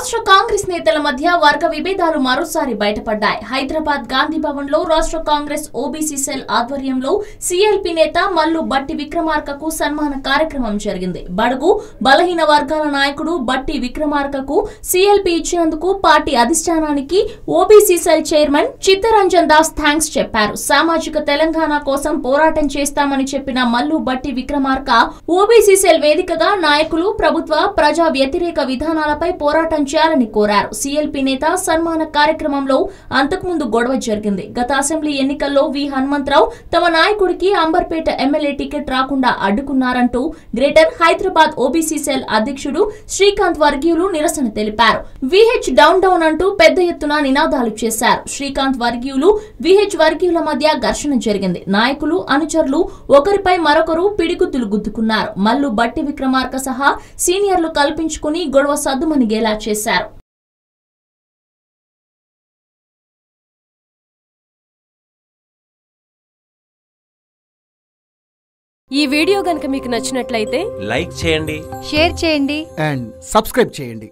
రాష్ట్ర కాంగ్రెస్ నేతల మధ్య వర్గ విభేదాలు మరోసారి బయటపడ్డాయి. హైదరాబాద్ గాంధీ భవన్ లో రాష్ట్ర కాంగ్రెస్ ఓబీసీ సెల్ ఆధ్వర్యంలో సీఎల్పీ నేత మల్లు బట్టి విక్రమార్కకు సన్మాన కార్యక్రమం జరిగింది. బడుగు బలహీన వర్గాల నాయకుడు బట్టి విక్రమార్కకు సీఎల్పీ ఇచ్చినందుకు పార్టీ అధిష్టానానికి OBC cell chairman Chittaranjan Das thanks చెప్పారు. సామాజిక తెలంగాణ కోసం పోరాటం చేస్తామని చెప్పిన మల్లు బట్టి విక్రమార్క ఓబీసీ సెల్ వేదికగా నాయకులు ప్రభుత్వ ప్రజా వ్యతిరేక విధానాలపై పోరాటం చేయాలని కోరారు. సీఎల్పీ నేత సన్మాన కార్యక్రమంలో అంతకుముందు గొడవ జరిగింది. గత అసెంబ్లీ ఎన్నికల్లో వి హనుమంతరావు తమ నాయకుడికి అంబర్పేట ఎమ్మెల్యే టికెట్ రాకుండా అడ్డుకున్నారంటూ గ్రేటర్ హైదరాబాద్ ఓబీసీ సెల్ అధ్యక్షుడు శ్రీకాంత్ వర్గీయులు నిరసన తెలిపారు. విహెచ్ డౌన్ డౌన్ అంటూ పెద్ద ఎత్తున నినాదాలు చేశారు. శ్రీకాంత్ వర్గీయులు విహెచ్ వర్గీయుల మధ్య ఘర్షణ జరిగింది. నాయకులు అనుచరులు ఒకరిపై మరొకరు పిడిగుద్దులు గుద్దుకున్నారు. మల్లు బట్టి విక్రమార్క సహా సీనియర్లు కల్పించుకుని గొడవ సద్దుమణిగేలా చేశారు. ఈ వీడియో గనుక మీకు నచ్చినట్లయితే లైక్ చేయండి, షేర్ చేయండి అండ్ సబ్స్క్రైబ్ చేయండి.